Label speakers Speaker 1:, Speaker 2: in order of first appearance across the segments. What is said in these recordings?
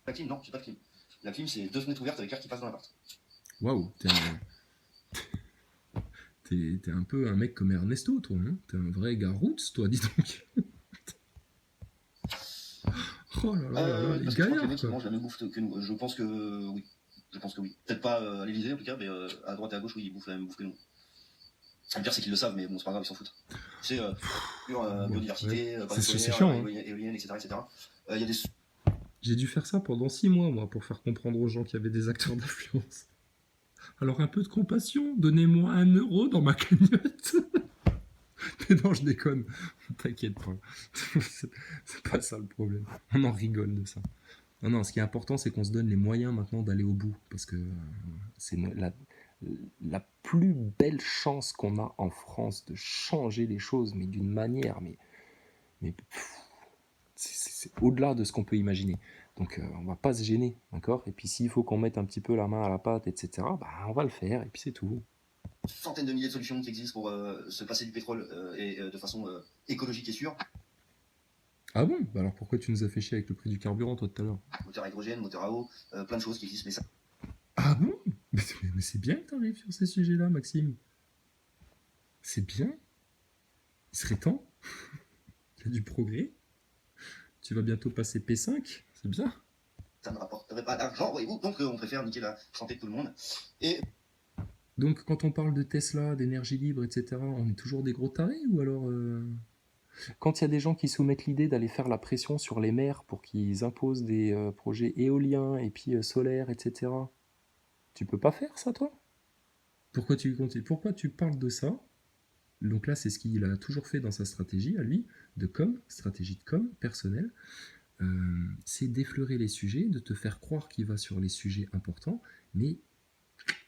Speaker 1: La clim, non, j'ai pas de clim. La clim, c'est 2 fenêtres ouvertes avec l'air qui passe dans l'appart.
Speaker 2: Waouh, t'es un peu un mec comme Ernesto, toi, hein. T'es un vrai gars roots, toi, dis donc. Oh là là là là,
Speaker 1: Oui,
Speaker 2: les
Speaker 1: parce que je crois que les
Speaker 2: gaillards,
Speaker 1: mecs, ils
Speaker 2: quoi.
Speaker 1: mangent la même bouffe que nous. Je pense que oui. Je pense que oui. Peut-être pas à l'Elysée, en tout cas, mais à droite et à gauche, oui, ils bouffent la même bouffe que nous. Le pire, c'est qu'ils le savent, mais bon, c'est pas grave, ils s'en foutent. Tu sais,
Speaker 2: Bon, ouais.
Speaker 1: biodiversité, panneaux
Speaker 2: C'est
Speaker 1: solaires,
Speaker 2: chiant, hein.
Speaker 1: éoliennes, etc. etc. Il y a des.
Speaker 2: J'ai dû faire ça pendant 6 mois, moi, pour faire comprendre aux gens qu'il y avait des acteurs d'influence. Alors un peu de compassion, donnez-moi 1 € dans ma cagnotte. Mais non, je déconne. T'inquiète pas. C'est pas ça le problème. On en rigole de ça. Non, non, ce qui est important, c'est qu'on se donne les moyens maintenant d'aller au bout. Parce que c'est la plus belle chance qu'on a en France de changer les choses, mais d'une manière, mais c'est au-delà de ce qu'on peut imaginer. Donc on va pas se gêner, d'accord. Et puis s'il faut qu'on mette un petit peu la main à la pâte, etc., bah, on va le faire, et puis c'est tout.
Speaker 1: Centaines de milliers de solutions qui existent pour se passer du pétrole et de façon écologique et sûre.
Speaker 2: Ah bon? Bah alors pourquoi tu nous as fait chier avec le prix du carburant, toi, tout à l'heure?
Speaker 1: Moteur à hydrogène, moteur à eau, plein de choses qui existent, mais ça.
Speaker 2: Ah bon? Mais c'est bien que t'arrives sur ces sujets-là, Maxime. C'est bien. Il serait temps. Il y a du progrès. Tu vas bientôt passer P5. C'est bien.
Speaker 1: Ça ne rapporterait pas d'argent, voyez-vous. Donc on préfère niquer la santé de tout le monde. Et
Speaker 2: Donc quand on parle de Tesla, d'énergie libre, etc., on est toujours des gros tarés ou alors quand il y a des gens qui soumettent l'idée d'aller faire la pression sur les maires pour qu'ils imposent des projets éoliens et puis solaires, etc., tu peux pas faire ça, toi? Pourquoi tu parles de ça? Donc là, c'est ce qu'il a toujours fait dans sa stratégie à lui, de com, stratégie de com personnelle. C'est d'effleurer les sujets, de te faire croire qu'il va sur les sujets importants, mais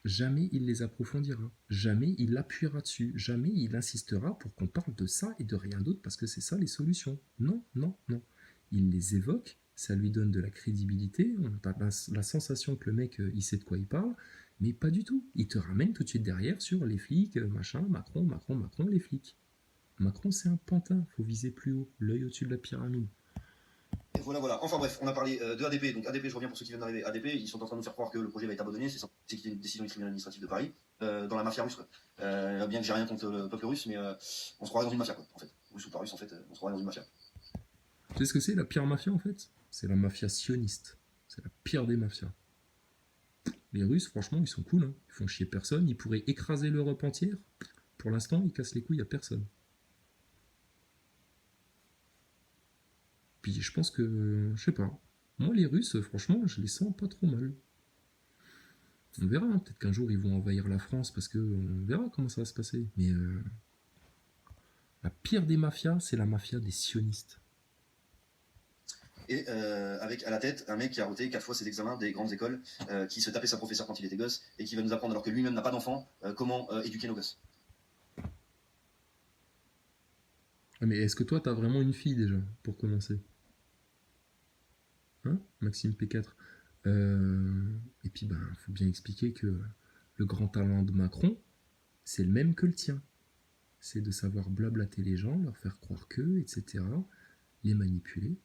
Speaker 2: jamais il les approfondira, jamais il appuiera dessus, jamais il insistera pour qu'on parle de ça et de rien d'autre parce que c'est ça les solutions. Non, non, non. Il les évoque, ça lui donne de la crédibilité, on a la sensation que le mec il sait de quoi il parle, mais pas du tout. Il te ramène tout de suite derrière sur les flics, machin, Macron, Macron, Macron, les flics. Macron c'est un pantin, faut viser plus haut, l'œil au-dessus de la pyramide.
Speaker 1: voilà, voilà. Enfin bref, on a parlé de ADP. Donc ADP, je reviens pour ceux qui viennent d'arriver. ADP, ils sont en train de nous faire croire que le projet va être abandonné. C'est qu'il y a une décision du tribunal administratif de Paris dans la mafia russe. Quoi. Bien que j'ai rien contre le peuple russe, mais on se croirait dans une mafia, quoi, en fait. Russe ou pas russe, en fait, on se croirait dans une mafia.
Speaker 2: Tu sais ce que c'est la pire mafia en fait? C'est la mafia sioniste. C'est la pire des mafias. Les Russes, franchement, ils sont cool. Hein. Ils font chier personne. Ils pourraient écraser l'Europe entière. Pour l'instant, ils cassent les couilles à personne. Puis je pense que, je sais pas. Moi, les Russes, franchement, je les sens pas trop mal. On verra. Hein. Peut-être qu'un jour, ils vont envahir la France parce que on verra comment ça va se passer. Mais la pire des mafias, c'est la mafia des sionistes.
Speaker 1: Et avec à la tête un mec qui a roté 4 fois ses examens des grandes écoles, qui se tapait sa professeure quand il était gosse, et qui va nous apprendre, alors que lui-même n'a pas d'enfant, comment éduquer nos gosses.
Speaker 2: Ah, mais est-ce que toi, t'as vraiment une fille déjà, pour commencer? Hein, Maxime P4. Et puis, ben, faut bien expliquer que le grand talent de Macron, c'est le même que le tien. C'est de savoir blablater les gens, leur faire croire que, etc., les manipuler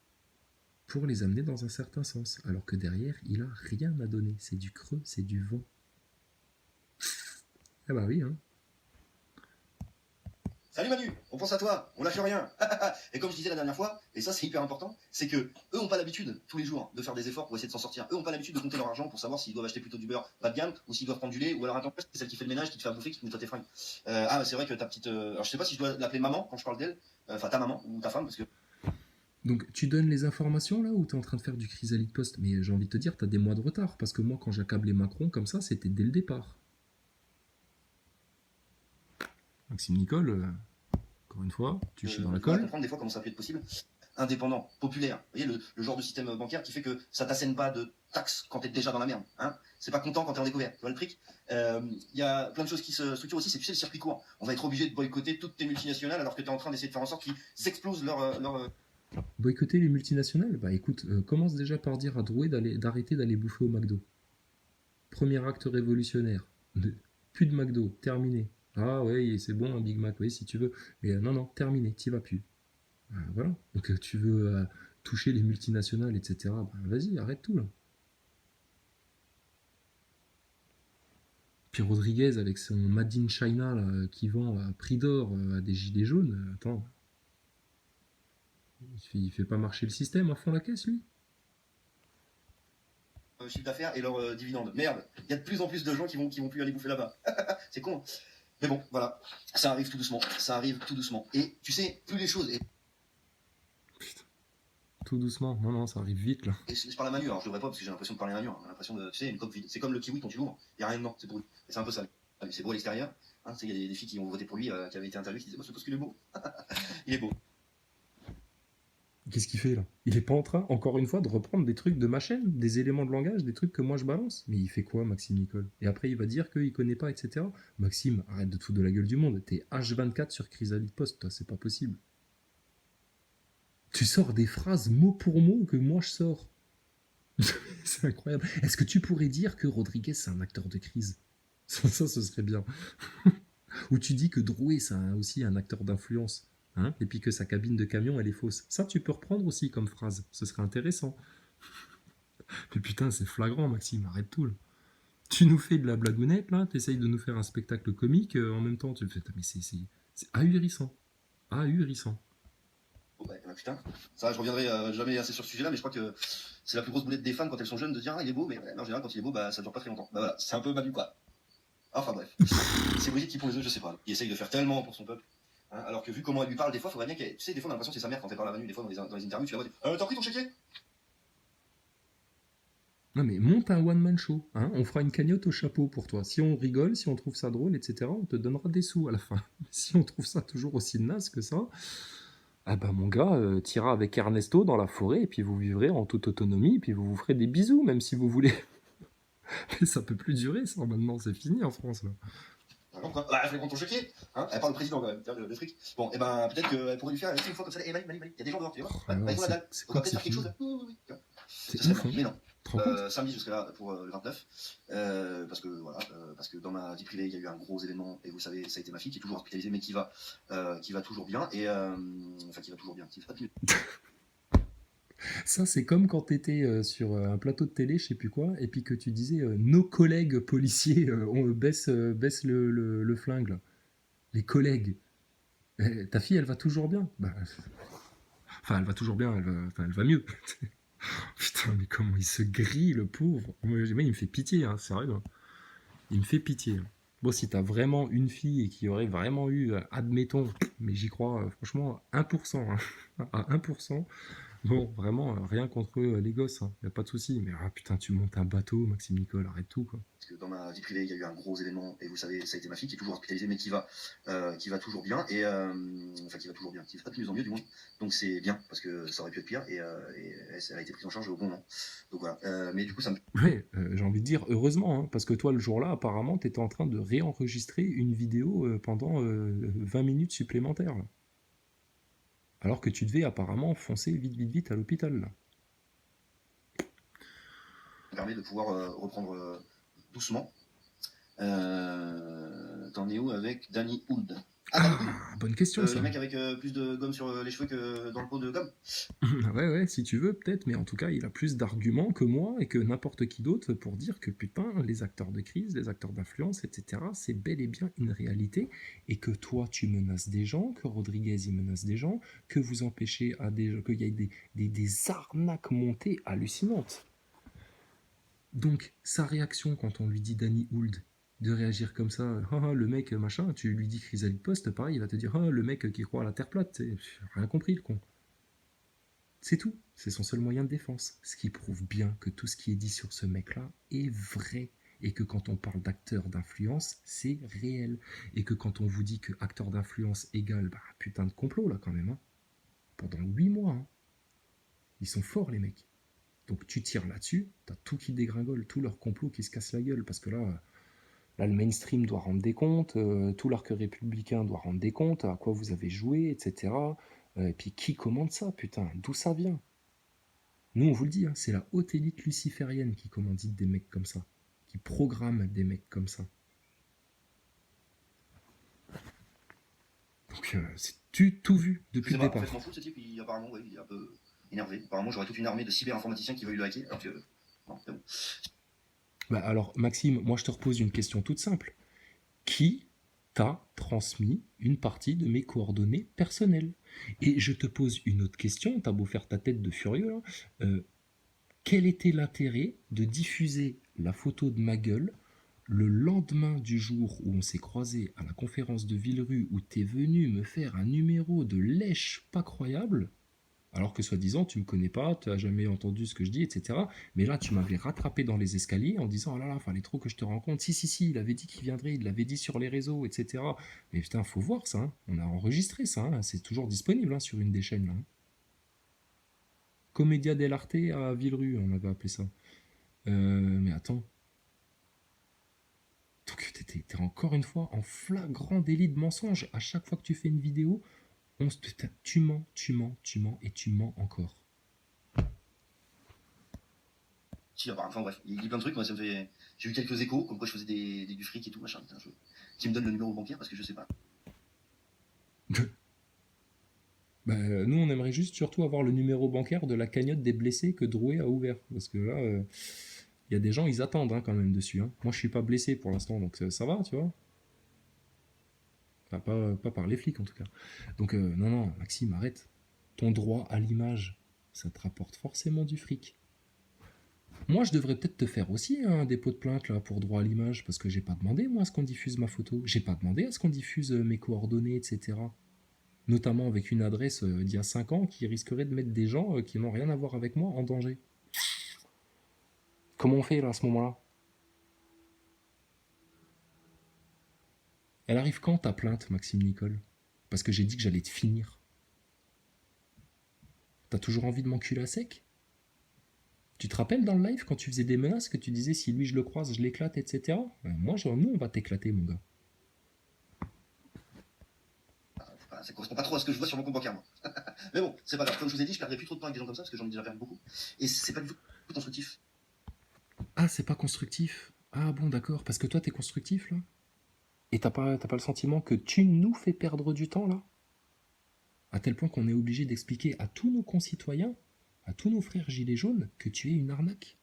Speaker 2: pour les amener dans un certain sens. Alors que derrière, il a rien à donner. C'est du creux, c'est du vent. Ah bah oui, hein.
Speaker 1: Salut Manu, on pense à toi, on lâche rien. Et comme je disais la dernière fois, et ça c'est hyper important, c'est que eux ont pas l'habitude tous les jours de faire des efforts pour essayer de s'en sortir. Eux ont pas l'habitude de compter leur argent pour savoir s'ils doivent acheter plutôt du beurre bas de gamme ou s'ils doivent prendre du lait, ou alors attends, c'est celle qui fait le ménage, qui te fait à bouffer, qui te nettoie tes fringues. C'est vrai que ta petite, alors je sais pas si je dois l'appeler maman quand je parle d'elle, enfin ta maman ou ta femme, parce que
Speaker 2: Donc tu donnes les informations là ou t'es en train de faire du chrysalide post? Mais j'ai envie de te dire, t'as des mois de retard. Parce que moi, quand j'accablais Macron comme ça, c'était dès le départ. Maxime Nicole, encore une fois, tu chies dans la
Speaker 1: je dois
Speaker 2: colle.
Speaker 1: comprendre des fois comment ça peut être possible. Indépendant, populaire. Vous voyez, le genre de système bancaire qui fait que ça t'assène pas de taxes quand t'es déjà dans la merde. Hein, c'est pas content quand t'es en découvert. Tu vois le truc? Il y a plein de choses qui se structurent aussi. C'est, tu sais, le circuit court. On va être obligé de boycotter toutes tes multinationales alors que t'es en train d'essayer de faire en sorte qu'ils explosent leur
Speaker 2: Boycotter les multinationales? Bah écoute, commence déjà par dire à Drouet d'arrêter d'aller bouffer au McDo. Premier acte révolutionnaire. Plus de McDo, terminé. Ah ouais, c'est bon un Big Mac, oui si tu veux. Mais non, non, terminé, t'y vas plus. Voilà. Donc tu veux toucher les multinationales, etc. Bah, vas-y, arrête tout là. Puis Rodriguez avec son Made in China là, qui vend à prix d'or à des gilets jaunes, attends, il fait pas marcher le système à fond la caisse lui.
Speaker 1: Chiffre d'affaires et leurs dividendes. Merde, il y a de plus en plus de gens qui vont plus aller bouffer là-bas. C'est con. Hein. Mais bon, voilà, ça arrive tout doucement. Ça arrive tout doucement. Et tu sais, plus les choses.
Speaker 2: Putain, tout doucement. Non, non, ça arrive vite là.
Speaker 1: Et je parle à Manu, alors je devrais pas parce que j'ai l'impression de parler à Manu. Hein. J'ai l'impression de. Tu sais, une coque vide. C'est comme le kiwi quand tu l'ouvres, il n'y a rien dedans, c'est pourri. Et c'est un peu ça. C'est beau à l'extérieur. Hein, il y a des filles qui ont voté pour lui, qui avaient été interviewées, qui disaient c'est parce qu'il est beau. Il est beau.
Speaker 2: Qu'est-ce qu'il fait là? Il est pas en train, encore une fois, de reprendre des trucs de ma chaîne, des éléments de langage, des trucs que moi je balance. Mais il fait quoi, Maxime Nicole? Et après, il va dire qu'il connaît pas, etc. Maxime, arrête de te foutre de la gueule du monde. T'es H24 sur Chrysalide Post, toi, c'est pas possible. Tu sors des phrases mot pour mot que moi je sors. C'est incroyable. Est-ce que tu pourrais dire que Rodriguez, c'est un acteur de crise? Ça, ce serait bien. Ou tu dis que Drouet, c'est aussi un acteur d'influence. Hein, et puis que sa cabine de camion, elle est fausse. Ça, tu peux reprendre aussi comme phrase. Ce serait intéressant. Mais putain, c'est flagrant, Maxime. Arrête tout, là. Tu nous fais de la blagounette, là. T'essayes de nous faire un spectacle comique. En même temps, tu le fais. Mais c'est ahurissant. Ahurissant.
Speaker 1: Oh, bah, putain, ça, je reviendrai jamais assez sur ce sujet-là, mais je crois que c'est la plus grosse boulette des femmes quand elles sont jeunes de dire ah, il est beau, mais en général, quand il est beau, bah, ça dure pas très longtemps. Bah voilà, c'est un peu Manu, quoi. Enfin bref, c'est Brigitte qui pond les œufs, je sais pas. Il essaye de faire tellement pour son peuple. Hein, alors que vu comment elle lui parle, des fois, faudrait bien qu'elle. Tu sais, des fois, on a l'impression que c'est sa mère quand elle parle à Manu, des fois, dans les interviews, tu la vois. T'as pris ton chéquier?
Speaker 2: Non mais monte un one-man show, hein, on fera une cagnotte au chapeau pour toi. Si on rigole, si on trouve ça drôle, etc., on te donnera des sous à la fin. Si on trouve ça toujours aussi naze que ça, ah bah mon gars, t'iras avec Ernesto dans la forêt et puis vous vivrez en toute autonomie et puis vous vous ferez des bisous même si vous voulez. Mais ça peut plus durer ça, maintenant c'est fini en France là.
Speaker 1: Bah, elle fait prendre ton chéquier, hein, elle parle du président quand même, le fric. Bon, et ben peut-être qu'elle pourrait lui faire une fois comme ça. Mali, il y a des gens dehors, tu vois.
Speaker 2: Oh, alors,
Speaker 1: Mali, voilà,
Speaker 2: c'est
Speaker 1: on va
Speaker 2: quoi que
Speaker 1: peut-être
Speaker 2: c'est
Speaker 1: faire quelque
Speaker 2: fini?
Speaker 1: chose. Oui.
Speaker 2: C'est
Speaker 1: Ça serait
Speaker 2: ouf, hein.
Speaker 1: bien, mais non.
Speaker 2: Tu te rends compte?
Speaker 1: Samedi, je serai là pour le 29. Parce que voilà, parce que dans ma vie privée, il y a eu un gros événement, et vous savez, ça a été ma fille qui est toujours hospitalisée, mais qui va toujours bien, et enfin qui va toujours bien, qui va mieux.
Speaker 2: Ça, c'est comme quand t'étais sur un plateau de télé, je sais plus quoi, et puis que tu disais nos collègues policiers baissent le flingue, là. Les collègues. Ta fille, elle va toujours bien. Bah, enfin, elle va toujours bien, elle va mieux. Putain, mais comment il se grille, le pauvre. Moi, il me fait pitié, hein, sérieux. Il me fait pitié. Bon, si t'as vraiment une fille et qui aurait vraiment eu, admettons, mais j'y crois, franchement, 1%, hein, à 1%, bon, vraiment, rien contre les gosses, hein, y a pas de souci. Mais putain, tu montes un bateau, Maxime Nicole, arrête tout, quoi.
Speaker 1: Parce que dans ma vie privée, il y a eu un gros événement, et vous savez, ça a été ma fille qui est toujours hospitalisée, mais qui va toujours bien, et enfin qui va toujours bien, qui va de mieux en mieux du moins. Donc c'est bien, parce que ça aurait pu être pire, et elle a été prise en charge au bon moment. Donc voilà, mais du coup, ça me.
Speaker 2: Ouais, j'ai envie de dire heureusement, hein, parce que toi, le jour-là, apparemment, t'étais en train de réenregistrer une vidéo pendant 20 minutes supplémentaires, là. Alors que tu devais apparemment foncer vite à l'hôpital, là.
Speaker 1: Permet de pouvoir reprendre doucement. T'en es où avec Danny Hould?
Speaker 2: Bonne question, ça.
Speaker 1: Le mec avec plus de gomme sur les cheveux que dans le pot de gomme.
Speaker 2: Ouais, si tu veux, peut-être, mais en tout cas, il a plus d'arguments que moi et que n'importe qui d'autre pour dire que putain, les acteurs de crise, les acteurs d'influence, etc., c'est bel et bien une réalité et que toi, tu menaces des gens, que Rodriguez, il menace des gens, que vous empêchez qu'il y ait des arnaques montées hallucinantes. Donc, sa réaction quand on lui dit Danny Hould, de réagir comme ça, le mec machin, tu lui dis Chrysalide Post, pareil, il va te dire le mec qui croit à la terre plate, rien compris le con. C'est tout, c'est son seul moyen de défense. Ce qui prouve bien que tout ce qui est dit sur ce mec-là est vrai. Et que quand on parle d'acteur d'influence, c'est réel. Et que quand on vous dit que acteur d'influence égale, putain de complot là quand même. Hein. Pendant 8 mois. Hein. Ils sont forts les mecs. Donc tu tires là-dessus, t'as tout qui dégringole, tout leur complot qui se casse la gueule. Parce que là le mainstream doit rendre des comptes, tout l'arc républicain doit rendre des comptes, à quoi vous avez joué, etc. Et puis qui commande ça, putain? D'où ça vient? Nous, on vous le dit, hein, c'est la haute élite luciférienne qui commandite des mecs comme ça, qui programme des mecs comme ça. Donc, c'est tout vu depuis le départ.
Speaker 1: En fait, je m'en fous de ce type, apparemment, ouais, il est un peu énervé. Apparemment, j'aurais toute une armée de cyberinformaticiens qui veulent le hacker, alors que. Non, c'est bon.
Speaker 2: Bah alors, Maxime, moi je te repose une question toute simple. Qui t'a transmis une partie de mes coordonnées personnelles? Et je te pose une autre question, t'as beau faire ta tête de furieux là, euh, quel était l'intérêt de diffuser la photo de ma gueule le lendemain du jour où on s'est croisé à la conférence de Villerue où t'es venu me faire un numéro de lèche pas croyable, alors que soi-disant tu me connais pas, tu n'as jamais entendu ce que je dis, etc. Mais là tu m'avais rattrapé dans les escaliers en disant oh là là, fallait trop que je te rencontre. Si si si, il avait dit qu'il viendrait, il l'avait dit sur les réseaux, etc. Mais putain, faut voir ça, hein. On a enregistré ça, hein. C'est toujours disponible hein, sur une des chaînes là, hein. Commedia dell'arte à Villerue, on avait appelé ça. Mais attends. Donc t'es encore une fois en flagrant délit de mensonge. À chaque fois que tu fais une vidéo, tu mens, tu mens, tu mens et tu mens encore.
Speaker 1: Enfin bref, il dit plein de trucs, moi ça me fait. J'ai eu quelques échos, comme quoi je faisais du fric et tout, machin, putain, qui me donne le numéro bancaire parce que je sais pas.
Speaker 2: Bah, nous, on aimerait juste surtout avoir le numéro bancaire de la cagnotte des blessés que Drouet a ouvert. Parce que là, il y a des gens, ils attendent hein, quand même dessus, hein. Moi, je suis pas blessé pour l'instant, donc ça va, tu vois. Enfin, pas par les flics en tout cas. Donc, non, non, Maxime, arrête. Ton droit à l'image, ça te rapporte forcément du fric. Moi, je devrais peut-être te faire aussi un dépôt de plainte là pour droit à l'image, parce que j'ai pas demandé moi à ce qu'on diffuse ma photo. J'ai pas demandé à ce qu'on diffuse mes coordonnées, etc. Notamment avec une adresse d'il y a 5 ans qui risquerait de mettre des gens qui n'ont rien à voir avec moi en danger. Comment on fait là à ce moment-là? Elle arrive quand ta plainte, Maxime Nicole? Parce que j'ai dit que j'allais te finir. T'as toujours envie de m'enculer à sec? Tu te rappelles dans le live quand tu faisais des menaces que tu disais si lui je le croise, je l'éclate, etc. Moi, nous, on va t'éclater, mon gars.
Speaker 1: Ça correspond pas trop à ce que je vois sur mon compte bancaire, moi. Mais bon, c'est pas grave. Comme je vous ai dit, je perdrai plus trop de temps avec des gens comme ça parce que j'en ai déjà perdu beaucoup. Et c'est pas du tout constructif.
Speaker 2: Ah, c'est pas constructif. Ah bon, d'accord. Parce que toi, t'es constructif, là? Et t'as pas le sentiment que tu nous fais perdre du temps, là? À tel point qu'on est obligé d'expliquer à tous nos concitoyens, à tous nos frères gilets jaunes, que tu es une arnaque.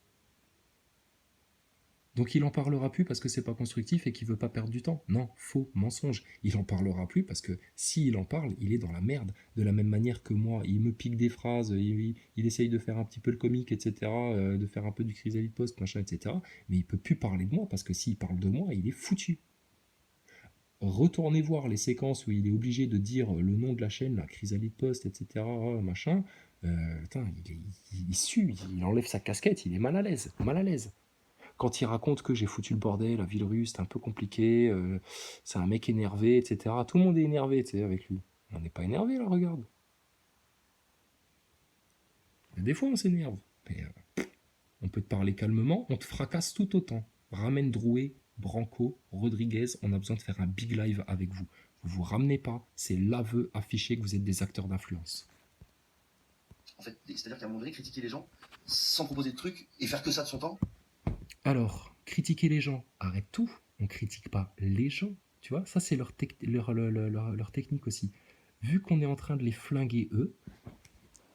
Speaker 2: Donc il en parlera plus parce que c'est pas constructif et qu'il veut pas perdre du temps. Non, faux, mensonge. Il en parlera plus parce que s'il en parle, il est dans la merde. De la même manière que moi, il me pique des phrases, il essaye de faire un petit peu le comique, etc., de faire un peu du chrysalide post, machin, etc. Mais il peut plus parler de moi parce que s'il parle de moi, il est foutu. Retournez voir les séquences où il est obligé de dire le nom de la chaîne, la chrysalide post, etc., machin. Putain, il sue, il enlève sa casquette, il est mal à l'aise, mal à l'aise. Quand il raconte que j'ai foutu le bordel à Villerue, c'est un peu compliqué, c'est un mec énervé, etc. Tout le monde est énervé, tu sais, avec lui. On n'est pas énervé, là, regarde. Des fois, on s'énerve. Mais on peut te parler calmement, on te fracasse tout autant. Ramène Drouet, Branco, Rodriguez, on a besoin de faire un big live avec vous. Vous vous ramenez pas, c'est l'aveu affiché que vous êtes des acteurs d'influence.
Speaker 1: En fait, c'est-à-dire qu'à un moment donné, critiquer les gens sans proposer de trucs et faire que ça de son temps.
Speaker 2: Alors, critiquer les gens, arrête tout. On critique pas les gens. Tu vois, ça c'est leur technique aussi. Vu qu'on est en train de les flinguer eux,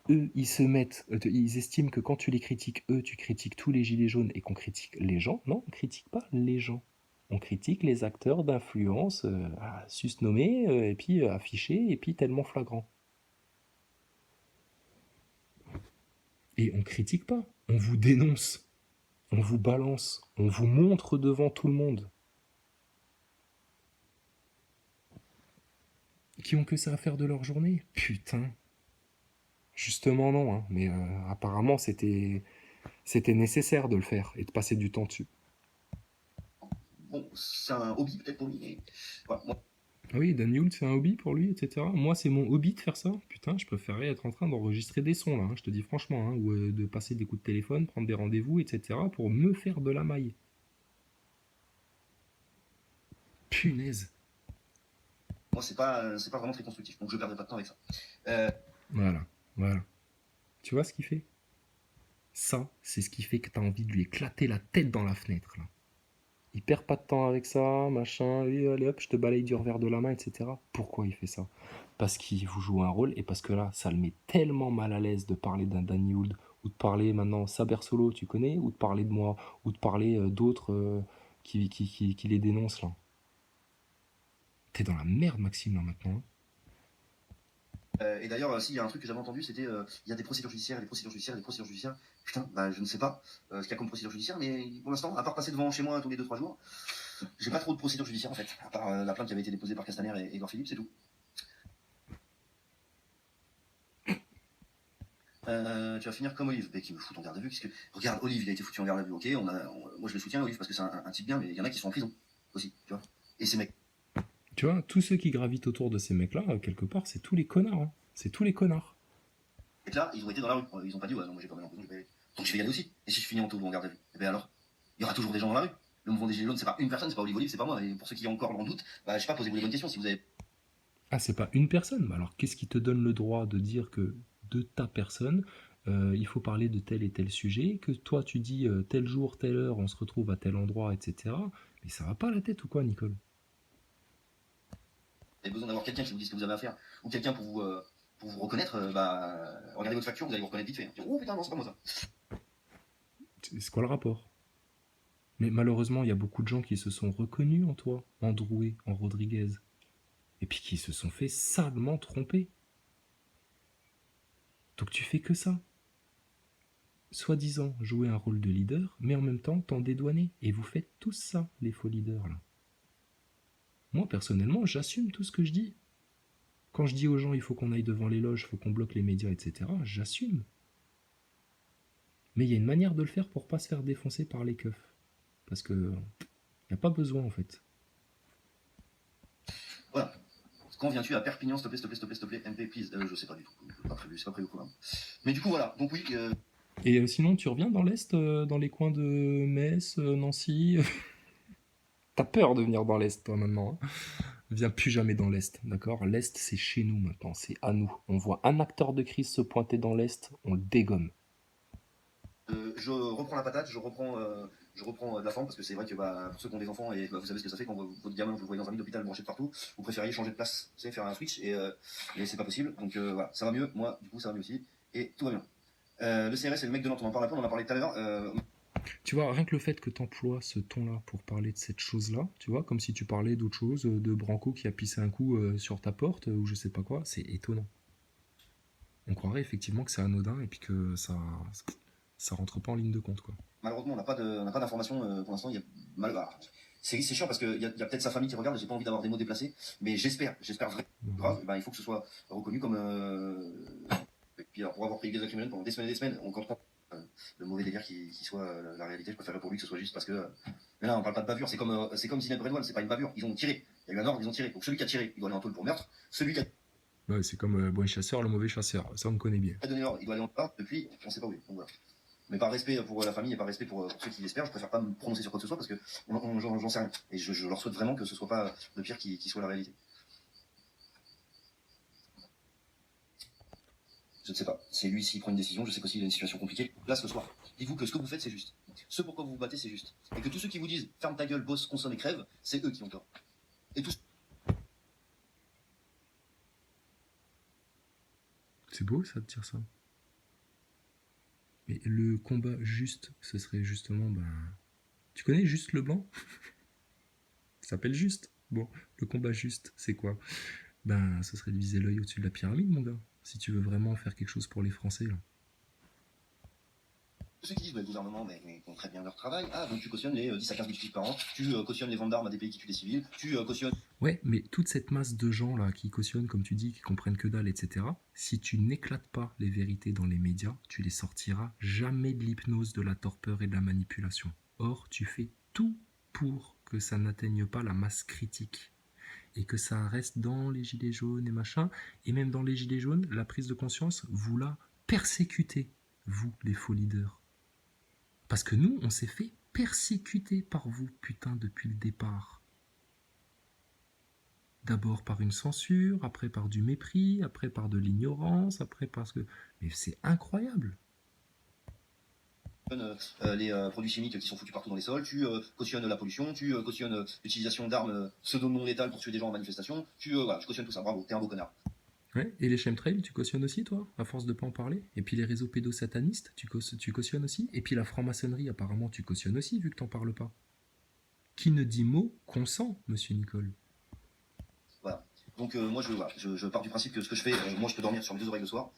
Speaker 2: ils estiment que quand tu les critiques eux, tu critiques tous les gilets jaunes et qu'on critique les gens. Non, on critique pas les gens. On critique les acteurs d'influence susnommés et puis affichés et puis tellement flagrants. Et on critique pas, on vous dénonce, on vous balance, on vous montre devant tout le monde. Qui ont que ça à faire de leur journée? Putain. Justement non, hein. Mais apparemment c'était nécessaire de le faire et de passer du temps dessus.
Speaker 1: Bon, c'est un hobby peut-être pour lui, mais voilà, moi,
Speaker 2: Ah oui, Dan Yule, c'est un hobby pour lui, etc. Moi, c'est mon hobby de faire ça. Putain, je préférerais être en train d'enregistrer des sons, là, hein, je te dis franchement, hein, ou de passer des coups de téléphone, prendre des rendez-vous, etc. pour me faire de la maille. Punaise.
Speaker 1: c'est pas vraiment très constructif, donc je perdrai pas de temps avec ça. Euh,
Speaker 2: Voilà, voilà. Tu vois ce qu'il fait? Ça, c'est ce qui fait que t'as envie de lui éclater la tête dans la fenêtre, là. Il perd pas de temps avec ça, machin, et allez hop, je te balaye du revers de la main, etc. Pourquoi il fait ça? Parce qu'il vous joue un rôle et parce que là, ça le met tellement mal à l'aise de parler d'un Danny Hould ou de parler maintenant Saber Solo, tu connais, ou de parler de moi, ou de parler d'autres qui les dénoncent là. T'es dans la merde, Maxime, là maintenant, hein.
Speaker 1: Et d'ailleurs, s'il y a un truc que j'avais entendu, c'était il y a des procédures judiciaires, des procédures judiciaires, des procédures judiciaires. Putain, bah je ne sais pas ce qu'il y a comme procédure judiciaire, mais pour l'instant, à part passer devant chez moi tous les 2-3 jours, j'ai pas trop de procédures judiciaires en fait, à part la plainte qui avait été déposée par Castaner et Edouard Philippe, c'est tout. Tu vas finir comme Olive, qui me fout en garde à vue. Regarde, Olive, il a été foutu en garde à vue, ok, moi je le soutiens, Olive, parce que c'est un type bien, mais il y en a qui sont en prison aussi, tu vois. Et ces mecs.
Speaker 2: Tu vois, tous ceux qui gravitent autour de ces mecs-là, quelque part, c'est tous les connards, hein. C'est tous les connards.
Speaker 1: Et là, ils ont été dans la rue, ils ont pas dit, ouais, non, moi j'ai pas mal en prison, je vais y aller. Donc je vais y aller aussi. Et si je finis en taule ou en garde à vue, et bien alors, il y aura toujours des gens dans la rue. Le mouvement des Gilets jaunes, c'est pas une personne, c'est pas Olive, c'est pas moi. Et pour ceux qui ont encore en doute, bah je sais pas, posez-vous les bonnes questions si vous avez.
Speaker 2: Ah, c'est pas une personne. Alors, qu'est-ce qui te donne le droit de dire que de ta personne, il faut parler de tel et tel sujet, que toi tu dis tel jour, telle heure, on se retrouve à tel endroit, etc. Mais ça va pas la tête ou quoi, Nicole?
Speaker 1: Besoin d'avoir quelqu'un qui vous dise ce que vous avez à faire, ou quelqu'un pour vous reconnaître, regardez votre facture, vous allez vous reconnaître vite fait. Oh putain, non, c'est pas moi ça.
Speaker 2: C'est quoi le rapport? Mais malheureusement, il y a beaucoup de gens qui se sont reconnus en toi, en Drouet, en Rodriguez, et puis qui se sont fait salement tromper. Donc tu fais que ça. Soi-disant jouer un rôle de leader, mais en même temps t'en dédouaner. Et vous faites tous ça, les faux leaders, là. Moi, personnellement, j'assume tout ce que je dis. Quand je dis aux gens il faut qu'on aille devant les loges, il faut qu'on bloque les médias, etc., j'assume. Mais il y a une manière de le faire pour pas se faire défoncer par les keufs. Parce que y a pas besoin, en fait.
Speaker 1: Voilà. Quand viens-tu à Perpignan, s'il te plaît, MP, please. Je sais pas du tout, c'est pas prévu au programme. Mais du coup, voilà. Donc oui.
Speaker 2: Et sinon, tu reviens dans l'Est, dans les coins de Metz, Nancy. T'as peur de venir dans l'Est, toi, maintenant, hein. Viens plus jamais dans l'Est, d'accord? L'Est, c'est chez nous maintenant, c'est à nous. On voit un acteur de crise se pointer dans l'Est, on le dégomme.
Speaker 1: Je reprends la patate, je reprends de la forme, parce que c'est vrai que pour ceux qui ont des enfants, et vous savez ce que ça fait quand votre gamin, vous le voyez dans un lit d'hôpital branché de partout, vous préfériez changer de place, vous savez, faire un switch, et c'est pas possible. Donc voilà, ça va mieux, moi, du coup, ça va mieux aussi, et tout va bien. Le CRS et le mec de Nantes, on en parle un peu, on en a parlé tout à l'heure.
Speaker 2: Tu vois, rien que le fait que tu emploies ce ton-là pour parler de cette chose-là, tu vois, comme si tu parlais d'autre chose, de Branco qui a pissé un coup sur ta porte, ou je sais pas quoi, c'est étonnant. On croirait effectivement que c'est anodin et puis que ça rentre pas en ligne de compte, quoi.
Speaker 1: Malheureusement, on n'a pas d'informations pour l'instant. C'est chiant parce qu'il y a peut-être sa famille qui regarde, et j'ai pas envie d'avoir des mots déplacés, mais j'espère vraiment grave, il faut que ce soit reconnu comme. Et puis alors, pour avoir payé des criminels pendant des semaines, on comprend le mauvais délire qui soit la réalité. Je préférerais pour lui que ce soit juste parce que. Mais là, on parle pas de bavure, c'est comme Zineb Redouane, c'est pas une bavure, ils ont tiré. Il y a eu un ordre, ils ont tiré. Donc celui qui a tiré, il doit aller en taule pour meurtre. Celui qui a
Speaker 2: Ouais, c'est comme le bon chasseur, le mauvais chasseur, ça on connaît bien.
Speaker 1: donné l'ordre, il doit aller en taule. Depuis, on sait pas où il est. Donc voilà. Mais par respect pour la famille et par respect pour ceux qui l'espèrent, je préfère pas me prononcer sur quoi que ce soit parce que j'en sais rien. Et je leur souhaite vraiment que ce soit pas le pire qui soit la réalité. Je ne sais pas. C'est lui s'il prend une décision, je sais qu'aussi il a une situation compliquée. Là ce soir, dites-vous que ce que vous faites c'est juste. Ce pourquoi vous vous battez c'est juste. Et que tous ceux qui vous disent ferme ta gueule, bosse, consomme et crève, c'est eux qui ont tort. Et tous.
Speaker 2: C'est beau ça de dire ça. Mais le combat juste, ce serait justement, ben... Tu connais Juste Leblanc? Ça s'appelle Juste. Bon, le combat juste, c'est quoi? Ben, ce serait de viser l'œil au-dessus de la pyramide, mon gars. Si tu veux vraiment faire quelque chose pour les Français, là.
Speaker 1: Ceux qui disent le gouvernement mais font très bien leur travail. Ah donc tu cautionnes les 10 à 15 000 flics par an, tu cautionnes les ventes d'armes à des pays qui tuent des civils, tu cautionnes.
Speaker 2: Ouais, mais toute cette masse de gens là qui cautionnent, comme tu dis, qui comprennent que dalle, etc., si tu n'éclates pas les vérités dans les médias, tu les sortiras jamais de l'hypnose, de la torpeur et de la manipulation. Or, tu fais tout pour que ça n'atteigne pas la masse critique et que ça reste dans les gilets jaunes et machin. Et même dans les gilets jaunes, la prise de conscience, vous la persécutez, vous, les faux leaders. Parce que nous, on s'est fait persécuter par vous, putain, depuis le départ. D'abord par une censure, après par du mépris, après par de l'ignorance, après parce que... Mais c'est incroyable.
Speaker 1: Les produits chimiques qui sont foutus partout dans les sols, tu cautionnes la pollution, tu cautionnes l'utilisation d'armes pseudo non létales pour tuer des gens en manifestation, tu cautionnes tout ça, bravo, t'es un beau connard.
Speaker 2: Ouais. Et les chemtrails, tu cautionnes aussi, toi, à force de pas en parler? Et puis les réseaux pédosatanistes, tu cautionnes aussi? Et puis la franc-maçonnerie, apparemment, tu cautionnes aussi, vu que t'en parles pas. Qui ne dit mot consent, monsieur Nicole.
Speaker 1: Voilà. Donc moi voilà, je pars du principe que ce que je fais, moi je peux dormir sur mes deux oreilles le soir.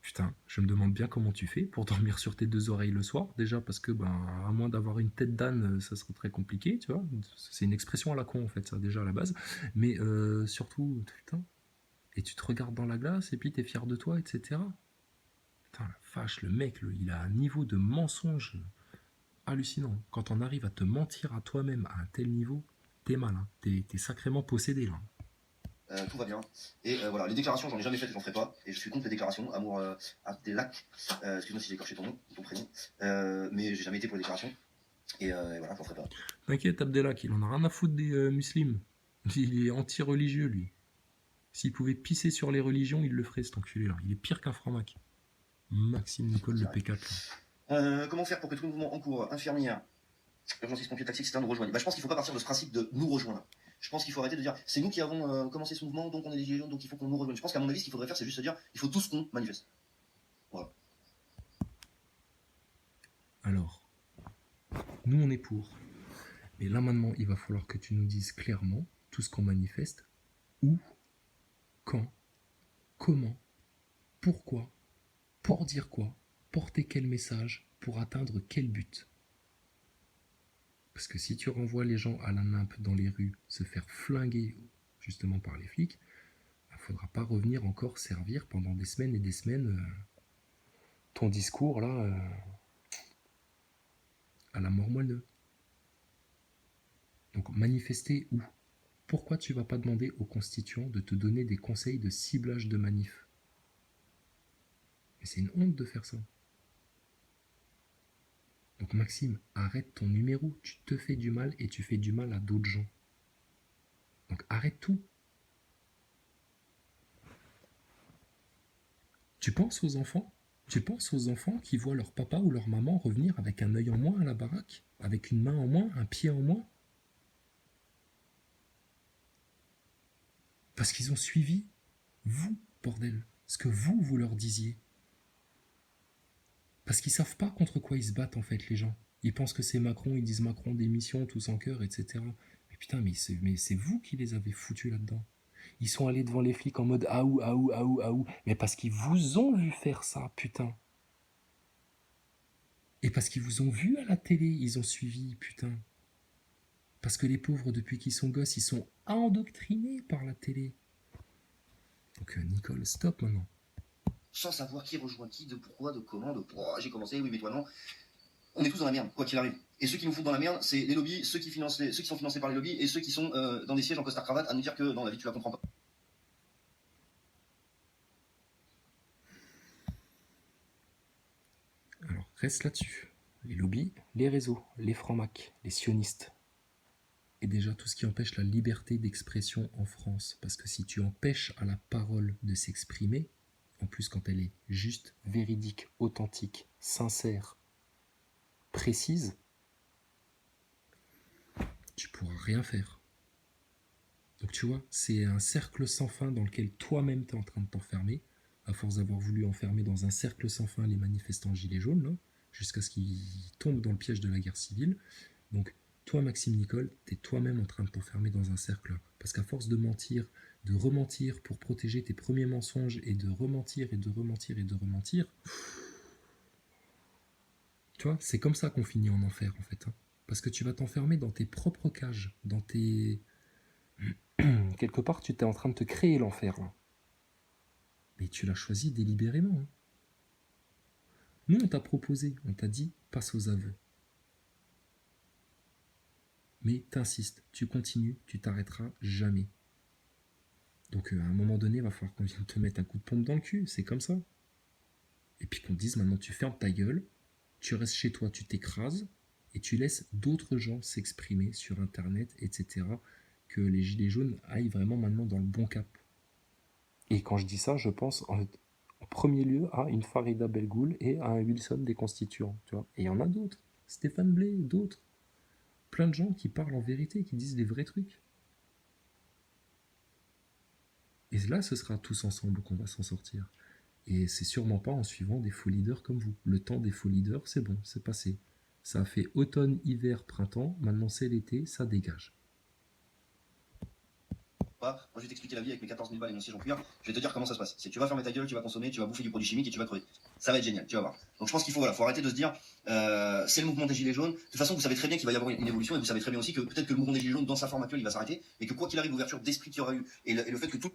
Speaker 2: Putain, je me demande bien comment tu fais pour dormir sur tes deux oreilles le soir. Déjà parce que, ben, à moins d'avoir une tête d'âne, ça serait très compliqué, tu vois. C'est une expression à la con, en fait, ça, déjà, à la base. Mais surtout, putain, et tu te regardes dans la glace, et puis t'es fier de toi, etc. Putain, la vache, le mec, il a un niveau de mensonge hallucinant. Quand on arrive à te mentir à toi-même à un tel niveau, t'es mal, hein. T'es sacrément possédé, là.
Speaker 1: Tout va bien. Et voilà, les déclarations, j'en ai jamais faites et j'en ferai pas. Et je suis contre les déclarations. Amour des lacs. Excuse-moi si j'ai écorché ton nom, ton prénom. Mais j'ai jamais été pour les déclarations. Et voilà, j'en ferai pas.
Speaker 2: T'inquiète, Abdelak, il en a rien à foutre des musulmans. Il est anti-religieux, lui. S'il pouvait pisser sur les religions, il le ferait, cet enculé-là. Il est pire qu'un franc-mac. Maxime Nicole, le P4.
Speaker 1: Comment faire pour que tout le mouvement en cours, infirmière, urgence pompier, taxi, etc. nous rejoignent? Je pense qu'il faut pas partir de ce principe de nous rejoindre. Je pense qu'il faut arrêter de dire c'est nous qui avons commencé ce mouvement, donc on est des gilets jaunes, donc il faut qu'on nous rejoigne. Je pense qu'à mon avis, ce qu'il faudrait faire, c'est juste se dire il faut tous qu'on manifeste. Voilà.
Speaker 2: Alors, nous on est pour. Mais là maintenant, il va falloir que tu nous dises clairement tout ce qu'on manifeste, où, quand, comment, pourquoi, pour dire quoi, porter quel message, pour atteindre quel but. Parce que si tu renvoies les gens à la nimpe dans les rues, se faire flinguer justement par les flics, il ne faudra pas revenir encore servir pendant des semaines et des semaines ton discours là à la mort moelleux. Donc manifester où? Pourquoi tu vas pas demander aux constituants de te donner des conseils de ciblage de manif? Mais c'est une honte de faire ça. Donc Maxime, arrête ton numéro, tu te fais du mal et tu fais du mal à d'autres gens. Donc arrête tout. Tu penses aux enfants? Tu penses aux enfants qui voient leur papa ou leur maman revenir avec un œil en moins à la baraque? Avec une main en moins, un pied en moins? Parce qu'ils ont suivi vous, bordel, ce que vous leur disiez. Parce qu'ils savent pas contre quoi ils se battent en fait, les gens. Ils pensent que c'est Macron, ils disent Macron démission, tous en cœur, etc. Mais putain, mais c'est vous qui les avez foutus là-dedans. Ils sont allés devant les flics en mode aou, aou, aou, aou. Mais parce qu'ils vous ont vu faire ça, putain. Et parce qu'ils vous ont vu à la télé, ils ont suivi, putain. Parce que les pauvres, depuis qu'ils sont gosses, ils sont endoctrinés par la télé. Donc Nicole, stop maintenant.
Speaker 1: Sans savoir qui rejoint qui, de pourquoi, de comment, de pourquoi j'ai commencé, oui mais toi non. On est tous dans la merde, quoi qu'il arrive. Et ceux qui nous foutent dans la merde, c'est les lobbies, ceux qui sont financés par les lobbies et ceux qui sont dans des sièges en costard cravate à nous dire que dans la vie tu la comprends pas.
Speaker 2: Alors reste là-dessus. Les lobbies, les réseaux, les francs-macs, les sionistes. Et déjà tout ce qui empêche la liberté d'expression en France. Parce que si tu empêches à la parole de s'exprimer, en plus quand elle est juste, véridique, authentique, sincère, précise, tu pourras rien faire. Donc tu vois, c'est un cercle sans fin dans lequel toi-même tu es en train de t'enfermer, à force d'avoir voulu enfermer dans un cercle sans fin les manifestants gilets jaunes, là, jusqu'à ce qu'ils tombent dans le piège de la guerre civile. Donc toi, Maxime Nicole, tu es toi-même en train de t'enfermer dans un cercle. Parce qu'à force de mentir, de rementir pour protéger tes premiers mensonges et de rementir et de rementir et de rementir, tu vois, c'est comme ça qu'on finit en enfer en fait. Hein. Parce que tu vas t'enfermer dans tes propres cages, dans tes... Quelque part, tu t'es en train de te créer l'enfer là. Mais tu l'as choisi délibérément. Hein. Nous, on t'a proposé, on t'a dit, passe aux aveux. Mais t'insistes, tu continues, tu t'arrêteras jamais. Donc à un moment donné, il va falloir qu'on vienne te mettre un coup de pompe dans le cul, c'est comme ça. Et puis qu'on te dise maintenant tu fermes ta gueule, tu restes chez toi, tu t'écrases, et tu laisses d'autres gens s'exprimer sur internet, etc. Que les gilets jaunes aillent vraiment maintenant dans le bon cap. Et quand je dis ça, je pense en premier lieu à une Farida Belgoul et à un Wilson des Constituants. Tu vois. Et il y en a d'autres. Stéphane Blay, d'autres. Plein de gens qui parlent en vérité, qui disent des vrais trucs. Et là, ce sera tous ensemble qu'on va s'en sortir. Et c'est sûrement pas en suivant des faux leaders comme vous. Le temps des faux leaders, c'est bon, c'est passé. Ça a fait automne, hiver, printemps, maintenant c'est l'été, ça dégage.
Speaker 1: Moi, je vais t'expliquer la vie avec mes 14 000 balles et mon siège en cuir. Je vais te dire comment ça se passe. C'est que tu vas fermer ta gueule, tu vas consommer, tu vas bouffer du produit chimique et tu vas crever. Ça va être génial, tu vas voir. Donc je pense qu'il faut, faut arrêter de se dire, c'est le mouvement des gilets jaunes. De toute façon, vous savez très bien qu'il va y avoir une évolution et vous savez très bien aussi que peut-être que le mouvement des gilets jaunes, dans sa forme actuelle, il va s'arrêter, mais que quoi qu'il arrive, l'ouverture d'esprit qu'il y aura eu et le fait que tout.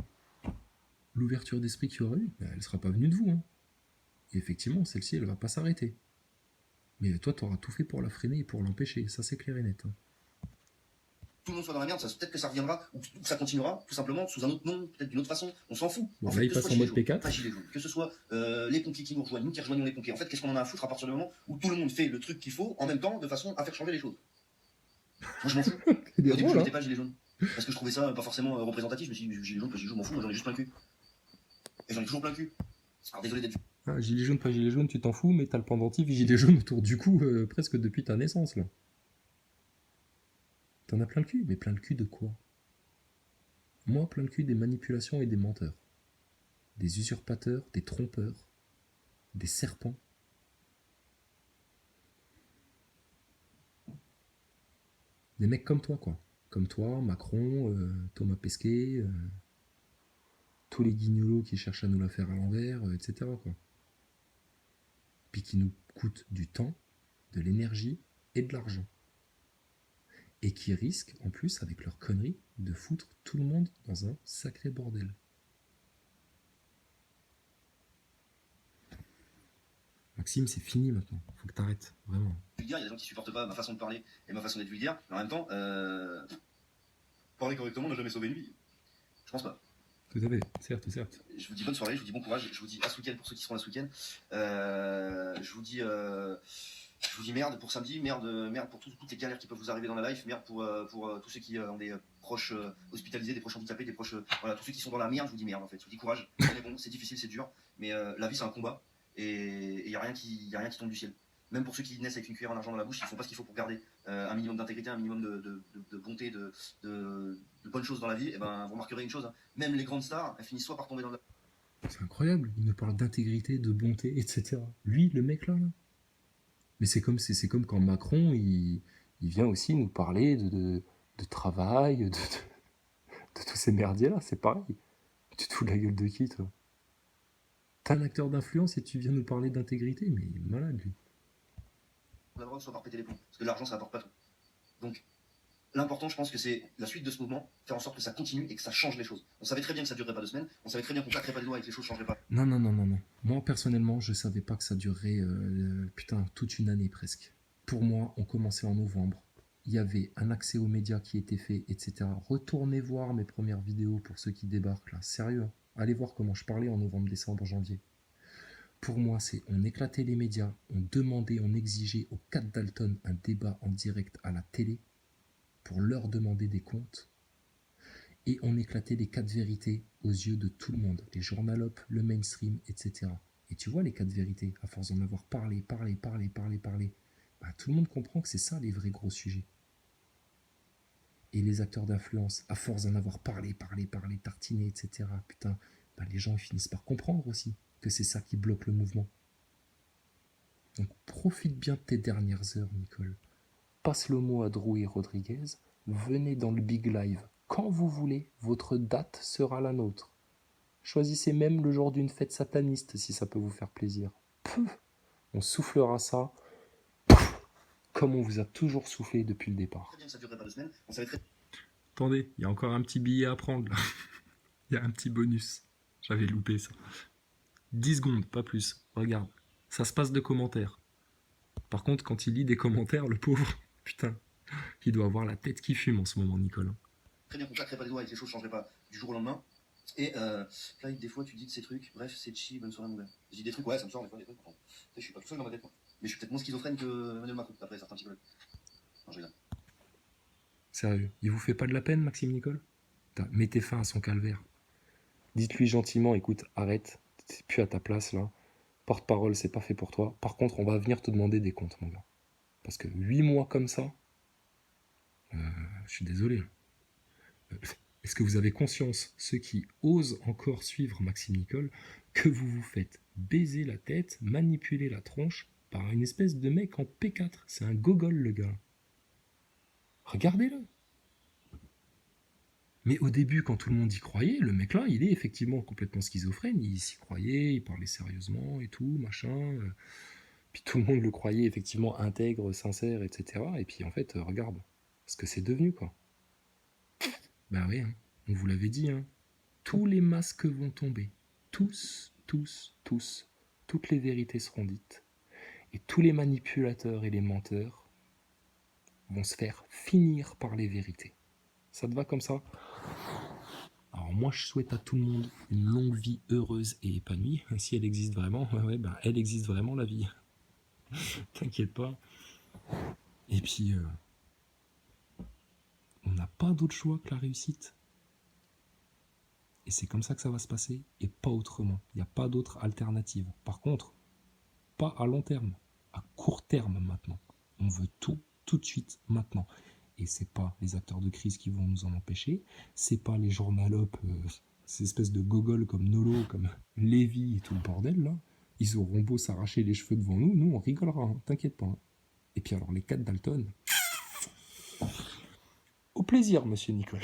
Speaker 2: L'ouverture d'esprit qu'il y aura eu, elle ne sera pas venue de vous. Hein. Et effectivement, celle-ci, elle ne va pas s'arrêter. Mais toi, tu auras tout fait pour la freiner et pour l'empêcher. Ça, c'est clair et net. Hein.
Speaker 1: Tout le monde soit dans la merde, peut-être que ça reviendra, ou que ça continuera, tout simplement, sous un autre nom, peut-être d'une autre façon, on s'en fout.
Speaker 2: Bon,
Speaker 1: en fait,
Speaker 2: là, il
Speaker 1: que
Speaker 2: passe
Speaker 1: ce soit
Speaker 2: en mode
Speaker 1: gilets
Speaker 2: P4.
Speaker 1: jaunes, gilets jaunes, que ce soit les pompiers qui nous rejoignent, nous qui rejoignons les pompiers. En fait, qu'est-ce qu'on en a à foutre à partir du moment où tout le monde fait le truc qu'il faut, en même temps, de façon à faire changer les choses. Moi, je m'en fous. Au début, je mettais pas gilets jaunes. Parce que je trouvais ça pas forcément représentatif, je me suis dit, gilets jaunes, pas gilets jaunes, je m'en fous, moi j'en ai juste plein le cul. Et j'en ai toujours plein le cul. Alors désolé d'être.
Speaker 2: Ah, gilet jaune, pas gilet jaune, tu t'en fous, mais t'as le pendentif gilet jaune autour du cou presque depuis ta naissance, là. T'en as plein le cul, mais plein le cul de quoi? Moi, plein le cul des manipulations et des menteurs. Des usurpateurs, des trompeurs, des serpents. Des mecs comme toi, quoi. Comme toi, Macron, Thomas Pesquet, tous les guignolos qui cherchent à nous la faire à l'envers, etc., quoi. Puis qui nous coûtent du temps, de l'énergie et de l'argent. Et qui risquent, en plus, avec leurs conneries, de foutre tout le monde dans un sacré bordel. Maxime, c'est fini maintenant. Faut que t'arrêtes, vraiment.
Speaker 1: Il y a des gens qui supportent pas ma façon de parler et ma façon d'être vulgaire, mais en même temps, parler correctement n'a jamais sauvé une vie. Je pense pas.
Speaker 2: Tout à fait, certes, certes.
Speaker 1: Je vous dis bonne soirée, je vous dis bon courage, je vous dis à ce week-end pour ceux qui seront là ce week-end. Je vous dis merde pour samedi, merde pour toutes les galères qui peuvent vous arriver dans la life, merde pour tous ceux qui ont des proches hospitalisés, des proches handicapés, des proches, voilà, tous ceux qui sont dans la merde, je vous dis merde en fait. Je vous dis courage, c'est bon, c'est difficile, c'est dur, mais la vie c'est un combat et il y a rien qui tombe du ciel. Même pour ceux qui naissent avec une cuillère en argent dans la bouche, ils font pas ce qu'il faut pour garder un minimum d'intégrité, un minimum de bonté, de bonnes choses dans la vie. Et ben vous remarquerez une chose, hein, même les grandes stars, elles finissent soit par tomber dans la.
Speaker 2: C'est incroyable, il nous parle d'intégrité, de bonté, etc. Lui, le mec là. Mais c'est comme quand Macron, il vient aussi nous parler de travail, de tous ces merdiers là, c'est pareil. Tu te fous de la gueule de qui, toi? T'es un acteur d'influence et tu viens nous parler d'intégrité, mais il est malade, lui.
Speaker 1: La drogue, soit par péter les plombs. Parce que l'argent, ça apporte pas tout. Donc, l'important, je pense que c'est la suite de ce mouvement, faire en sorte que ça continue et que ça change les choses. On savait très bien que ça durerait pas 2 semaines, on savait très bien qu'on claquerait pas les doigts et que les choses changeraient pas.
Speaker 2: Non. Moi, personnellement, je savais pas que ça durerait, toute une année presque. Pour moi, on commençait en novembre. Il y avait un accès aux médias qui était fait, etc. Retournez voir mes premières vidéos pour ceux qui débarquent là. Sérieux, hein. Allez voir comment je parlais en novembre, décembre, janvier. Pour moi, c'est on éclatait les médias, on demandait, on exigeait aux 4 Dalton un débat en direct à la télé pour leur demander des comptes. Et on éclatait les 4 vérités aux yeux de tout le monde, les journalopes, le mainstream, etc. Et tu vois les 4 vérités, à force d'en avoir parlé, bah, tout le monde comprend que c'est ça les vrais gros sujets. Et les acteurs d'influence, à force d'en avoir parlé, tartiné, etc. Putain, bah, les gens ils finissent par comprendre aussi que c'est ça qui bloque le mouvement. Donc profite bien de tes dernières heures, Nicole. Passe le mot à Drouet Rodriguez. Venez dans le Big Live quand vous voulez. Votre date sera la nôtre. Choisissez même le jour d'une fête sataniste si ça peut vous faire plaisir. Pouf, on soufflera ça comme on vous a toujours soufflé depuis le départ.
Speaker 1: Très bien que ça durerait pas 2 semaines, on savait très.
Speaker 2: Attendez, il y a encore un petit billet à prendre là. Il y a un petit bonus. J'avais loupé ça. 10 secondes, pas plus. Regarde, ça se passe de commentaires. Par contre, quand il lit des commentaires, le pauvre, putain, il doit avoir la tête qui fume en ce moment, Nicolas.
Speaker 1: Très bien qu'on claquerait pas les doigts et que les choses changeraient pas du jour au lendemain. Et là, des fois, tu dis de ces trucs, bref, c'est chi, bonne soirée, mon gars. Je dis des trucs, ouais, ça me sort des fois, des trucs. Je suis pas tout seul dans ma tête, moi. Mais je suis peut-être moins schizophrène que Emmanuel Macron, après certains psychologues. Non, je rigole.
Speaker 2: Sérieux, il vous fait pas de la peine, Maxime Nicole? Mettez fin à son calvaire. Dites-lui gentiment, écoute, arrête, t'es plus à ta place là. Porte-parole, c'est pas fait pour toi. Par contre, on va venir te demander des comptes, mon gars. Parce que 8 mois comme ça, je suis désolé. Est-ce que vous avez conscience, ceux qui osent encore suivre Maxime Nicole, que vous vous faites baiser la tête, manipuler la tronche par une espèce de mec en P4? C'est un gogol, le gars. Regardez-le. Mais au début, quand tout le monde y croyait, le mec-là, il est effectivement complètement schizophrène. Il s'y croyait, il parlait sérieusement et tout, machin. Puis tout le monde le croyait effectivement intègre, sincère, etc. Et puis en fait, regarde ce que c'est devenu, quoi. Ben oui, hein, on vous l'avait dit, hein. Tous les masques vont tomber. Tous, tous, tous. Toutes les vérités seront dites. Et tous les manipulateurs et les menteurs vont se faire finir par les vérités. Ça te va comme ça? Alors moi, je souhaite à tout le monde une longue vie heureuse et épanouie. Si elle existe vraiment, ben, elle existe vraiment, la vie. T'inquiète pas. Et puis, on n'a pas d'autre choix que la réussite. Et c'est comme ça que ça va se passer, et pas autrement. Il n'y a pas d'autre alternative. Par contre, pas à long terme, à court terme maintenant. On veut tout de suite, maintenant. Et c'est pas les acteurs de crise qui vont nous en empêcher, c'est pas les journalopes, ces espèces de gogoles comme Nolo, comme Lévy et tout le bordel là. Ils auront beau s'arracher les cheveux devant nous, nous on rigolera, hein, t'inquiète pas. Hein. Et puis alors les 4 Dalton. Au plaisir, monsieur Nicole.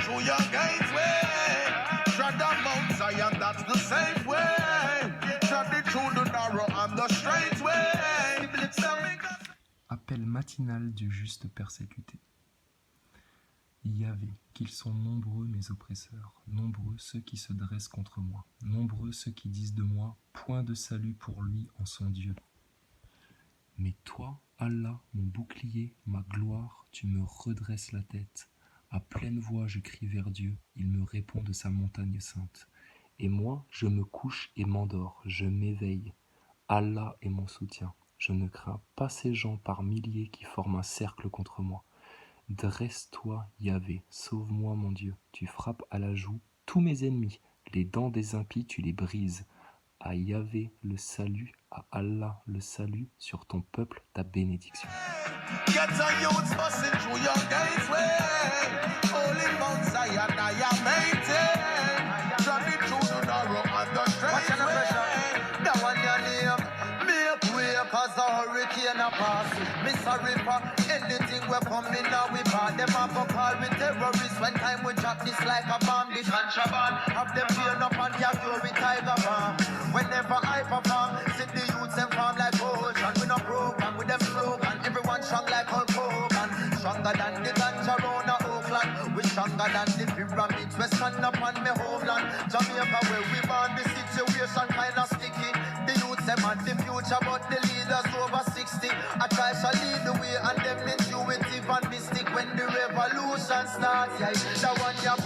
Speaker 3: Through your gateway, tread the Mount Zion, that's the safe way. Tread it through the narrow and the straight way.
Speaker 2: Appel matinal du juste persécuté. Yahvé, qu'ils sont nombreux mes oppresseurs, nombreux ceux qui se dressent contre moi, nombreux ceux qui disent de moi, point de salut pour lui en son Dieu. Mais toi, Allah, mon bouclier, ma gloire, tu me redresses la tête. À pleine voix, je crie vers Dieu, il me répond de sa montagne sainte. Et moi, je me couche et m'endors, je m'éveille. Allah est mon soutien. Je ne crains pas ces gens par milliers qui forment un cercle contre moi. Dresse-toi, Yahvé, sauve-moi, mon Dieu. Tu frappes à la joue tous mes ennemis. Les dents des impies, tu les brises. À Yahvé le salut, à Allah le salut, sur ton peuple ta bénédiction.
Speaker 3: Get a youth busting through your gateway. Holy Mount Zion, I am maintain. Travel through the narrow and the straight way. That one your name. Make way, cause the hurricane a pass. Me sorry for anything we coming now we bad. Them have a call with terrorists when time we drop this like a bomb. The contraband have them feared up and capture with tiger bomb. Whenever I perform, sit the youths and farm like ocean. We no program with them slogan. Everyone strong like Hulk Hogan. Stronger than the ganja round of Oakland. We stronger than the pyramids. We stand up on me homeland. Jamaica where we born, the situation kinda sticky. The youths them at the future, but the leaders over 60. I try to lead the way and them intuitive and mystic. When the revolution starts, yeah, the one you